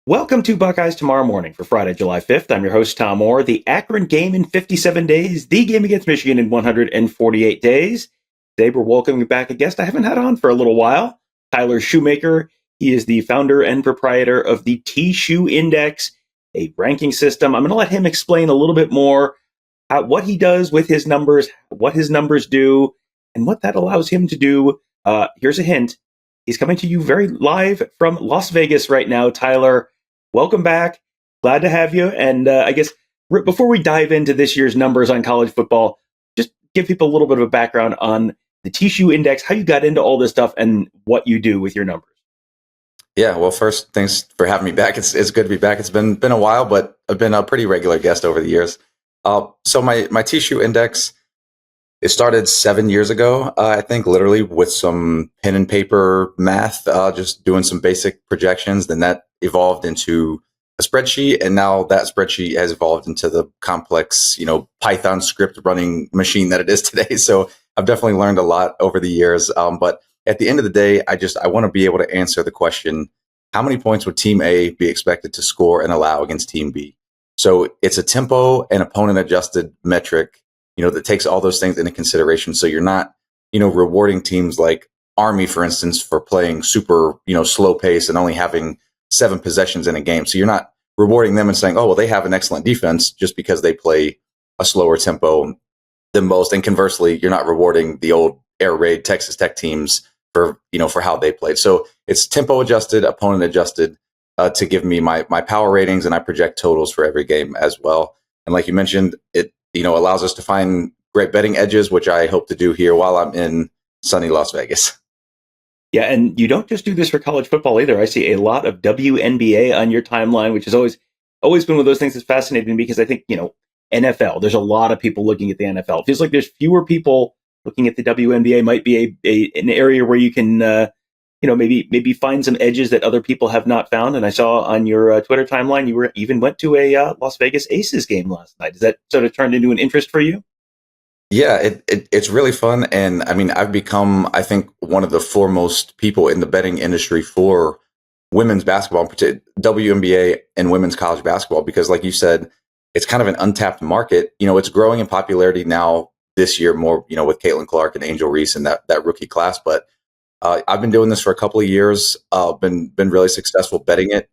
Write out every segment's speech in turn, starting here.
Welcome to Buckeyes Tomorrow Morning for Friday, July 5th. I'm your host, Tom Orr. The Akron game in 57 days, the game against Michigan in 148 days. Today, we're welcoming back a guest I haven't had on for a little while, Tyler Shoemaker. He is the founder and proprietor of the Tshoe Index, a ranking system. I'm going to let him explain a little bit more what he does with his numbers, what his numbers do, and what that allows him to do. Here's a hint. He's coming to you very live from Las Vegas right now, Tyler. Welcome back. Glad to have you. And I guess before we dive into this year's numbers on college football, just give people a little bit of a background on the Tshoe Index, how you got into all this stuff, and what you do with your numbers. Yeah, well, first, thanks for having me back. It's good to be back. It's been a while, but I've been a pretty regular guest over the years. So my Tshoe Index, it started 7 years ago, I think, literally with some pen and paper math, just doing some basic projections. Then that evolved into a spreadsheet, and now that spreadsheet has evolved into the complex, Python script running machine that it is today. So I've definitely learned a lot over the years. But at the end of the day, I want to be able to answer the question: how many points would Team A be expected to score and allow against Team B? So it's a tempo and opponent adjusted metric, that takes all those things into consideration. So you're not, rewarding teams like Army, for instance, for playing super, slow pace and only having 7 possessions in a game. So you're not rewarding them and saying, oh, well, they have an excellent defense just because they play a slower tempo than most. And conversely, you're not rewarding the old air raid Texas Tech teams for how they played. So it's tempo adjusted, opponent adjusted, to give me my power ratings, and I project totals for every game as well. And like you mentioned, it allows us to find great betting edges, which I hope to do here while I'm in sunny Las Vegas. Yeah, and you don't just do this for college football either. I see a lot of WNBA on your timeline, which has always been one of those things that's fascinating because I think, NFL, there's a lot of people looking at the NFL. It feels like there's fewer people looking at the WNBA. Might be an area where you can, maybe find some edges that other people have not found. And I saw on your Twitter timeline, you even went to a Las Vegas Aces game last night. Is that sort of turned into an interest for you? Yeah, it's really fun. And I mean, I've become, I think, one of the foremost people in the betting industry for women's basketball, WNBA and women's college basketball, because like you said, it's kind of an untapped market. It's growing in popularity now this year more, with Caitlin Clark and Angel Reese and that rookie class. But I've been doing this for a couple of years, been really successful betting it.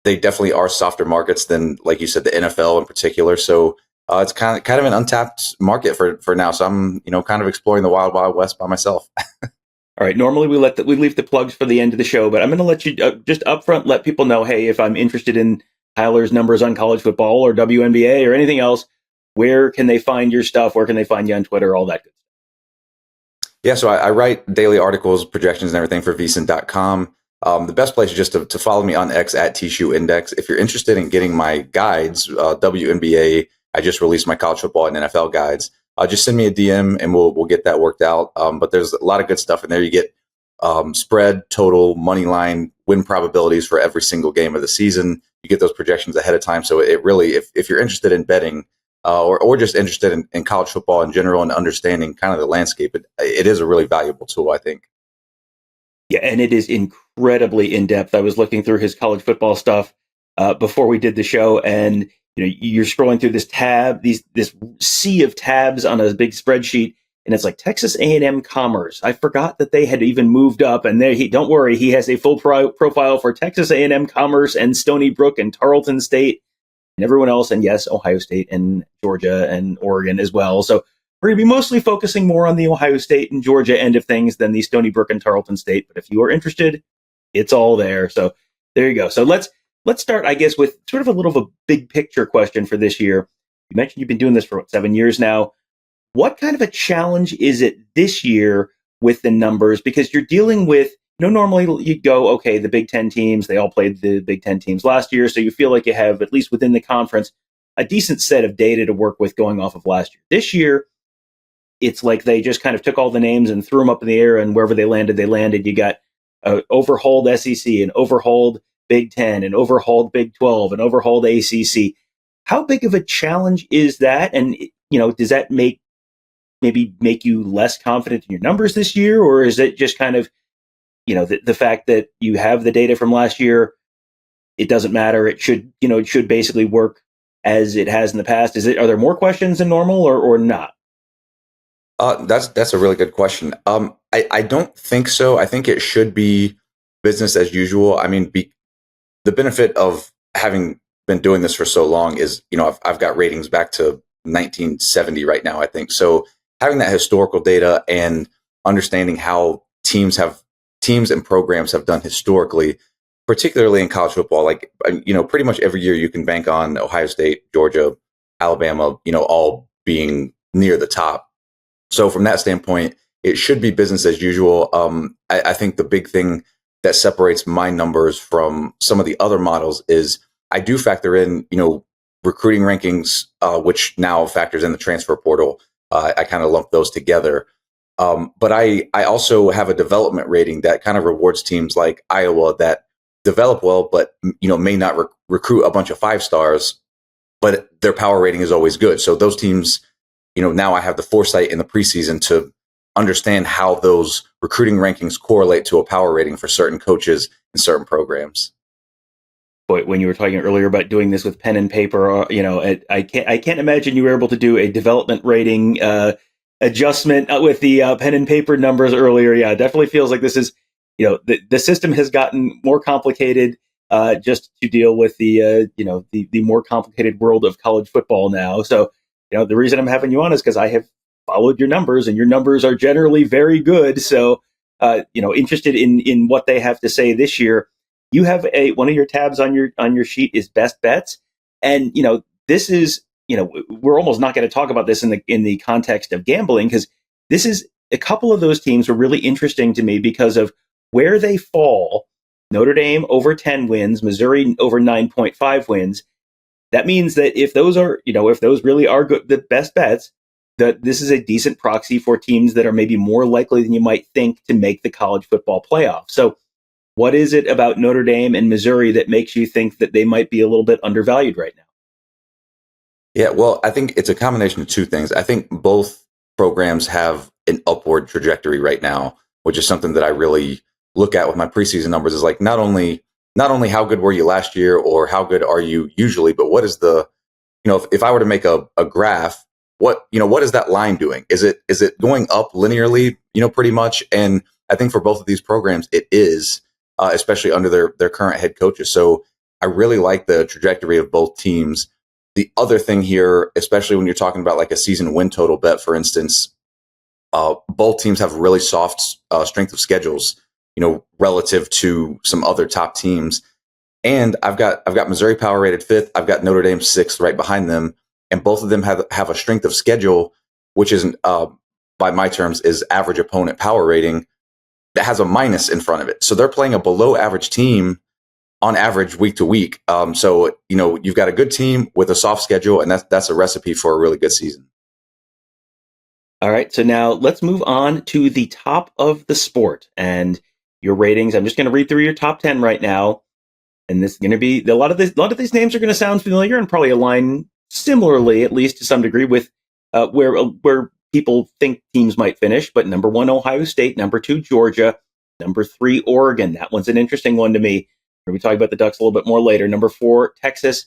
They definitely are softer markets than, like you said, the NFL in particular. So it's kind of an untapped market for now. So I'm, kind of exploring the wild, wild west by myself. All right. Normally we leave the plugs for the end of the show, but I'm going to let you just upfront let people know, hey, if I'm interested in Tyler's numbers on college football or WNBA or anything else, where can they find your stuff? Where can they find you on Twitter? All that good stuff. Yeah, so I write daily articles, projections, and everything for vcent.com. The best place is just to follow me on X at Tshoe Index. If you're interested in getting my guides, WNBA, I just released my college football and NFL guides. Just send me a DM and we'll get that worked out. But there's a lot of good stuff in there. You get spread, total, money line, win probabilities for every single game of the season. You get those projections ahead of time. So it really, if you're interested in betting or just interested in college football in general and understanding kind of the landscape, it is a really valuable tool, I think. Yeah, and it is incredibly in depth. I was looking through his college football stuff before we did the show, and you're scrolling through this sea of tabs on a big spreadsheet, and it's like Texas A&M Commerce. I forgot that they had even moved up, and don't worry, he has a full profile for Texas A&M Commerce and Stony Brook and Tarleton State and everyone else, and yes, Ohio State and Georgia and Oregon as well. So we're going to be mostly focusing more on the Ohio State and Georgia end of things than the Stony Brook and Tarleton State. But if you are interested, it's all there. So there you go. So let's start, I guess, with sort of a little of a big picture question for this year. You mentioned you've been doing this for 7 years now. What kind of a challenge is it this year with the numbers? Because you're dealing with, normally you go, okay, the Big Ten teams, they all played the Big Ten teams last year. So you feel like you have, at least within the conference, a decent set of data to work with going off of last year. This year, it's like they just kind of took all the names and threw them up in the air, and wherever they landed, they landed. You got overhauled SEC and overhauled Big Ten and overhauled Big 12 and overhauled ACC. How big of a challenge is that? And, does that make you less confident in your numbers this year? Or is it just kind of, the fact that you have the data from last year, it doesn't matter. It should basically work as it has in the past. Are there more questions than normal or not? That's a really good question. I don't think so. I think it should be business as usual. I mean, the benefit of having been doing this for so long is, I've got ratings back to 1970 right now, I think. So having that historical data and understanding how teams and programs have done historically, particularly in college football, like, pretty much every year you can bank on Ohio State, Georgia, Alabama, all being near the top. So from that standpoint, it should be business as usual. I think the big thing that separates my numbers from some of the other models is I do factor in, recruiting rankings, which now factors in the transfer portal. I kind of lump those together. But I also have a development rating that kind of rewards teams like Iowa that develop well, but, may not recruit a bunch of 5-stars, but their power rating is always good. So those teams, now I have the foresight in the preseason to understand how those recruiting rankings correlate to a power rating for certain coaches in certain programs. But when you were talking earlier about doing this with pen and paper, I can't imagine you were able to do a development rating adjustment with the pen and paper numbers earlier. Yeah, it definitely feels like this is, the system has gotten more complicated just to deal with the more complicated world of college football now. So, the reason I'm having you on is because I have followed your numbers, and your numbers are generally very good. So, interested in what they have to say this year. You have one of your tabs on your sheet is best bets, and this is we're almost not going to talk about this in the context of gambling, because this is a couple of those teams were really interesting to me because of where they fall. Notre Dame over 10 wins, Missouri over 9.5 wins. That means that if those really are good, the best bets, that this is a decent proxy for teams that are maybe more likely than you might think to make the college football playoff. So what is it about Notre Dame and Missouri that makes you think that they might be a little bit undervalued right now? Yeah, well, I think it's a combination of two things. I think both programs have an upward trajectory right now, which is something that I really look at with my preseason numbers, is like not only how good were you last year or how good are you usually, but what is the, if I were to make a graph, what is that line doing? Is it going up linearly, pretty much? And I think for both of these programs, it is, especially under their current head coaches. So I really like the trajectory of both teams. The other thing here, especially when you're talking about like a season win total bet, for instance, both teams have really soft strength of schedules, relative to some other top teams. And I've got Missouri power rated 5th. I've got Notre Dame 6th right behind them. And both of them have a strength of schedule, which is, by my terms, is average opponent power rating, that has a minus in front of it. So they're playing a below average team on average week to week. So, you've got a good team with a soft schedule, and that's a recipe for a really good season. All right. So now let's move on to the top of the sport and your ratings. I'm just going to read through your top 10 right now. And this is going to be a lot of these names are going to sound familiar and probably align similarly, at least to some degree, with where people think teams might finish. But number 1, Ohio State. Number 2, Georgia. Number 3, Oregon. That one's an interesting one to me. We're going to be talking about the Ducks a little bit more later. Number 4, Texas.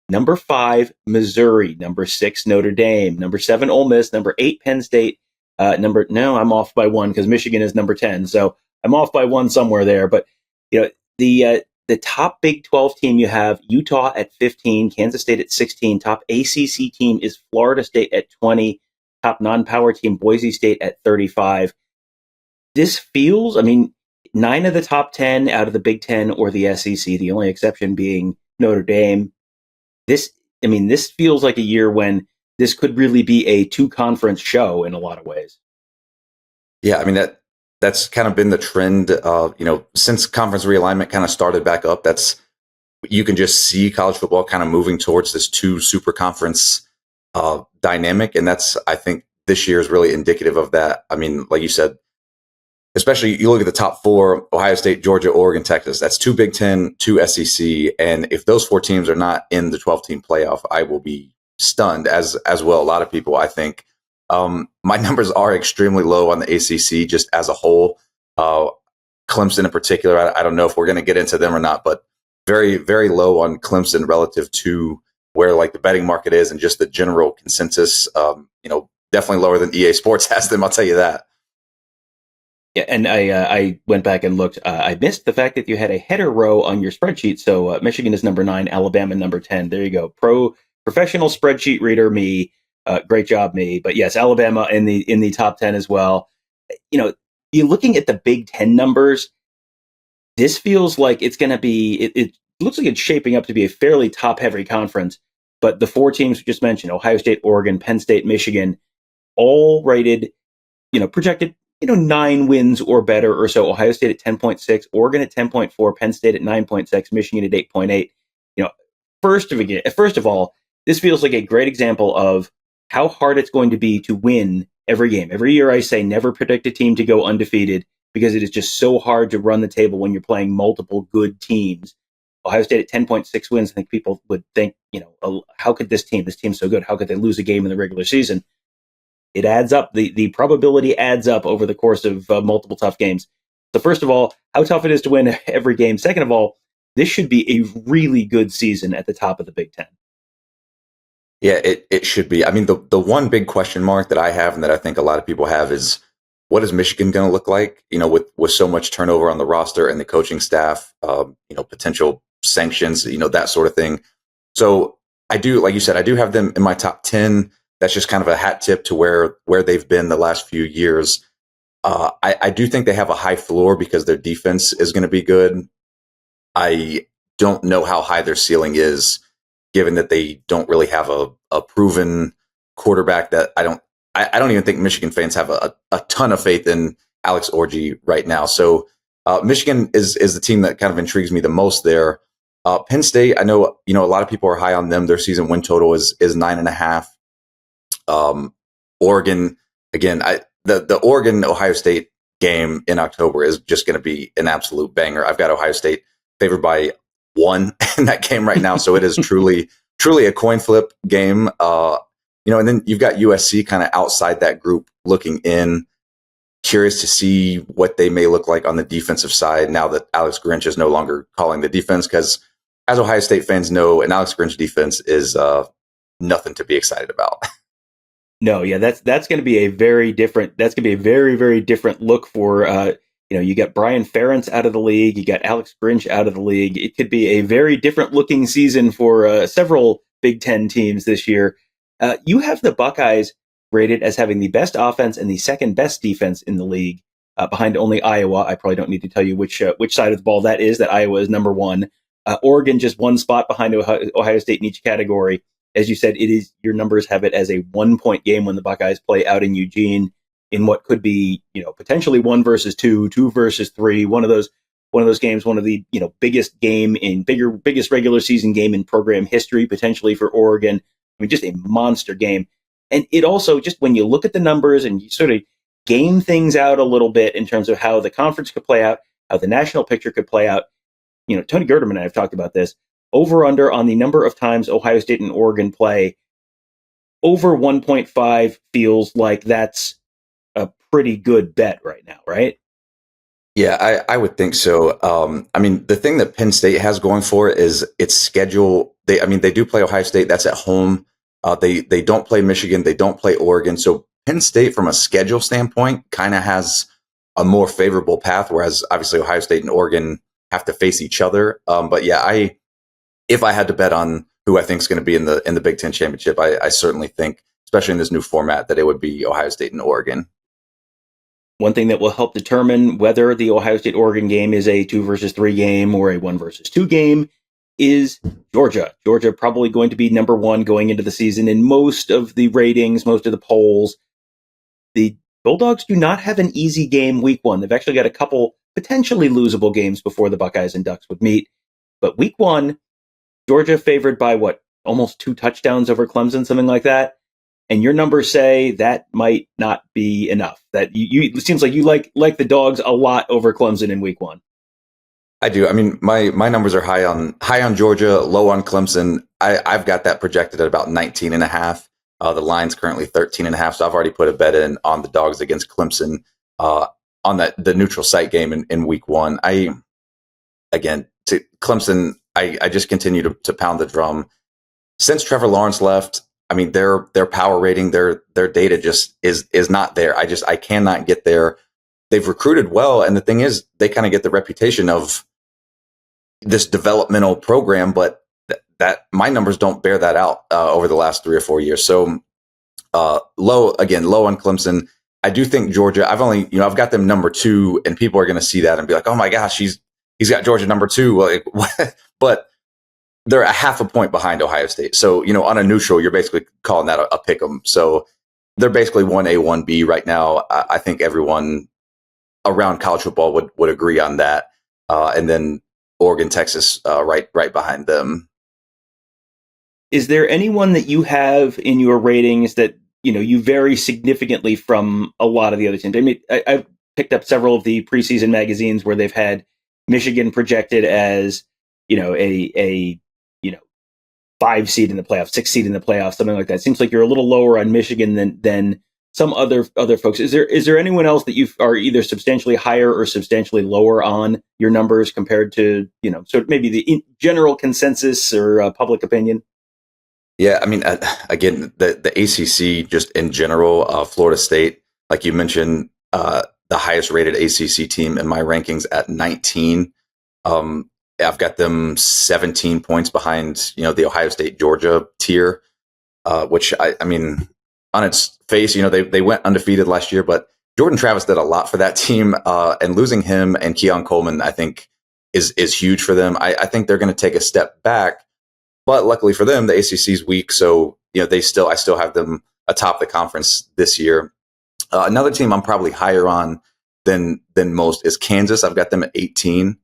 Number 5, Missouri. Number 6, Notre Dame. Number 7, Ole Miss. Number 8, Penn State. I'm off by 1 because Michigan is number 10. So I'm off by 1 somewhere there. But the top Big 12 team, you have Utah at 15, Kansas State at 16. Top ACC team is Florida State at 20. Top non-power team, Boise State at 35. This feels, 9 of the top 10 out of the Big 10 or the SEC, the only exception being Notre Dame. This feels like a year when this could really be a 2-conference show in a lot of ways. Yeah, that's kind of been the trend, since conference realignment kind of started back up. You can just see college football kind of moving towards this 2 super conference dynamic. And I think this year is really indicative of that. Like you said, especially you look at the top 4, Ohio State, Georgia, Oregon, Texas, that's 2 Big 10, 2 SEC. And if those 4 teams are not in the 12-team playoff, I will be stunned, as well. A lot of people, I think. My numbers are extremely low on the ACC just as a whole. Clemson in particular, I don't know if we're going to get into them or not, but very, very low on Clemson relative to where like the betting market is and just the general consensus. Definitely lower than EA Sports has them. I'll tell you that. Yeah, and I went back and looked. I missed the fact that you had a header row on your spreadsheet. So Michigan is number 9, Alabama number 10. There you go. Professional spreadsheet reader, me. Great job, me. But yes, Alabama in the top 10 as well. You're looking at the Big Ten numbers. This feels like it's going to be. It looks like it's shaping up to be a fairly top-heavy conference. But the 4 teams we just mentioned: Ohio State, Oregon, Penn State, Michigan, all rated, projected 9 wins or better or so. Ohio State at 10.6, Oregon at 10.4, Penn State at 9.6, Michigan at 8.8. First of all, this feels like a great example of how hard it's going to be to win every game. Every year I say never predict a team to go undefeated because it is just so hard to run the table when you're playing multiple good teams. Ohio State at 10.6 wins, I think people would think, how could this team's so good, how could they lose a game in the regular season? It adds up. The probability adds up over the course of multiple tough games. So first of all, how tough it is to win every game. Second of all, this should be a really good season at the top of the Big Ten. Yeah, it should be. I mean, the one big question mark that I have and that I think a lot of people have is, what is Michigan going to look like? With so much turnover on the roster and the coaching staff, potential sanctions, that sort of thing. So I do, like you said, I do have them in my top 10. That's just kind of a hat tip to where they've been the last few years. I do think they have a high floor because their defense is going to be good. I don't know how high their ceiling is, given that they don't really have a proven quarterback. That I don't even think Michigan fans have a ton of faith in Alex Orji right now. So Michigan is the team that kind of intrigues me the most there. Penn State, I know a lot of people are high on them. Their season win total is 9.5. Oregon, again, the Oregon Ohio State game in October is just going to be an absolute banger. I've got Ohio State favored by 1 in that game right now, so it is truly a coin flip game. And then you've got USC kind of outside that group looking in. Curious to see what they may look like on the defensive side now that Alex Grinch is no longer calling the defense, because as Ohio State fans know, an Alex Grinch defense is nothing to be excited about. No, yeah, that's going to be a very different. That's going to be a very, very different look for. You got Brian Ferentz out of the league. You got Alex Grinch out of the league. It could be a very different looking season for several Big Ten teams this year. You have the Buckeyes rated as having the best offense and the second best defense in the league, behind only Iowa. I probably don't need to tell you which side of the ball that is. That Iowa is number 1. Oregon just 1 spot behind Ohio State in each category. As you said, your numbers have it as a 1-point game when the Buckeyes play out in Eugene in what could be, potentially 1 versus 2, 2 versus 3, one of those games, one of the, biggest regular season game in program history, potentially for Oregon. I mean, just a monster game. And it also, just when you look at the numbers and you sort of game things out a little bit in terms of how the conference could play out, how the national picture could play out, Tony Gerderman and I have talked about this. Over under on the number of times Ohio State and Oregon play, over 1.5 feels like that's a pretty good bet right now, right? Yeah, I would think so. The thing that Penn State has going for it is its schedule. They do play Ohio State. That's at home. They don't play Michigan. They don't play Oregon. So Penn State, from a schedule standpoint, kind of has a more favorable path, whereas obviously Ohio State and Oregon have to face each other. But yeah, if I had to bet on who I think is going to be in the Big Ten championship, I certainly think, especially in this new format, that it would be Ohio State and Oregon. One thing that will help determine whether the Ohio State-Oregon game is a 2 versus 3 game or a 1 versus 2 game is Georgia. Georgia probably going to be number 1 going into the season in most of the ratings, most of the polls. The Bulldogs do not have an easy game week 1. They've actually got a couple potentially losable games before the Buckeyes and Ducks would meet. But week 1, Georgia favored by almost 2 touchdowns over Clemson, something like that. And your numbers say that might not be enough. That it seems like you like the Dogs a lot over Clemson in week 1. I do. I mean, my numbers are high on Georgia, low on Clemson. I've got that projected at about 19.5. The line's currently 13.5. So I've already put a bet in on the Dogs against Clemson on the neutral site game in week 1. Clemson, I just continue to pound the drum. Since Trevor Lawrence left, I mean, their power rating, their data just is not there. I cannot get there. They've recruited well, and the thing is, they kind of get the reputation of this developmental program, but that my numbers don't bear that out over the last 3 or 4 years. So low on Clemson. I do think Georgia. I've got them number 2, and people are going to see that and be like, oh my gosh, he's got Georgia number 2. Like, but they're a half a point behind Ohio State. So, on a neutral, you're basically calling that a pick 'em. So they're basically 1A, 1B right now. I think everyone around college football would agree on that. And then Oregon, Texas, right behind them. Is there anyone that you have in your ratings that, you vary significantly from a lot of the other teams? I mean, I've picked up several of the preseason magazines where they've had Michigan projected as, a 5 seed in the playoffs, 6 seed in the playoffs, something like that. It seems like you're a little lower on Michigan than some other folks. Is there anyone else that you are either substantially higher or substantially lower on your numbers compared to, so maybe the general consensus or public opinion? Yeah, I mean, again, the ACC just in general, Florida State, like you mentioned, the highest rated ACC team in my rankings at 19. I've got them 17 points behind, the Ohio State Georgia tier, which I mean, on its face, they went undefeated last year, but Jordan Travis did a lot for that team, and losing him and Keon Coleman, I think, is huge for them. I think they're going to take a step back, but luckily for them, the ACC is weak, so I still have them atop the conference this year. Another team I'm probably higher on than most is Kansas. I've got them at 18.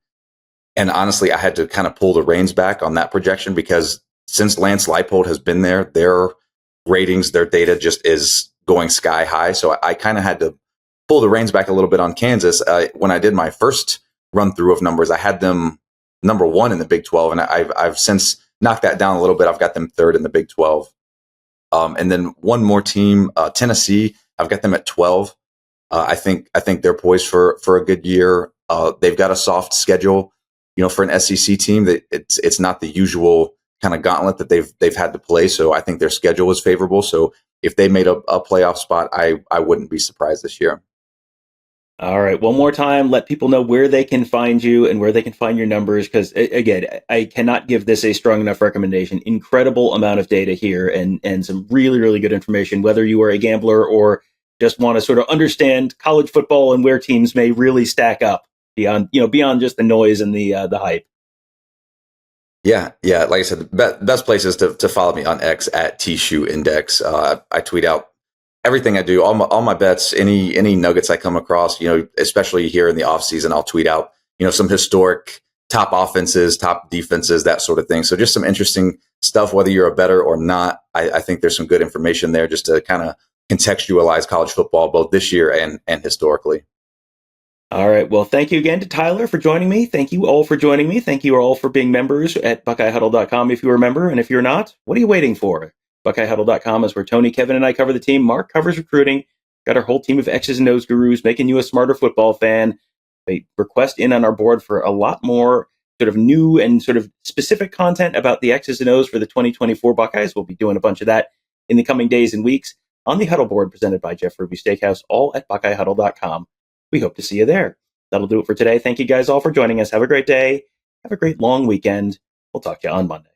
And honestly, I had to kind of pull the reins back on that projection because since Lance Leipold has been there, their ratings, their data just is going sky high. So I kind of had to pull the reins back a little bit on Kansas. When I did my first run through of numbers, I had them number 1 in the Big 12, and I've since knocked that down a little bit. I've got them 3rd in the Big 12. And then one more team, Tennessee, I've got them at 12. I think they're poised for a good year. They've got a soft schedule. For an SEC team, that it's not the usual kind of gauntlet that they've had to play. So I think their schedule is favorable. So if they made a playoff spot, I wouldn't be surprised this year. All right. One more time, let people know where they can find you and where they can find your numbers. Because again, I cannot give this a strong enough recommendation. Incredible amount of data here and some really, really good information, whether you are a gambler or just want to sort of understand college football and where teams may really stack up beyond just the noise and the hype. Yeah. Like I said, the best place is to follow me on X at Tshoe Index. I tweet out everything I do, all my bets, any nuggets I come across. Especially here in the off season, I'll tweet out some historic top offenses, top defenses, that sort of thing. So just some interesting stuff, whether you're a bettor or not. I think there's some good information there just to kind of contextualize college football both this year and historically. All right. Well, thank you again to Tyler for joining me. Thank you all for joining me. Thank you all for being members at BuckeyeHuddle.com if you're a member. And if you're not, what are you waiting for? BuckeyeHuddle.com is where Tony, Kevin, and I cover the team. Mark covers recruiting. Got our whole team of X's and O's gurus making you a smarter football fan. They request in on our board for a lot more sort of new and sort of specific content about the X's and O's for the 2024 Buckeyes. We'll be doing a bunch of that in the coming days and weeks on the Huddle board presented by Jeff Ruby Steakhouse, all at BuckeyeHuddle.com. We hope to see you there. That'll do it for today. Thank you guys all for joining us. Have a great day. Have a great long weekend. We'll talk to you on Monday.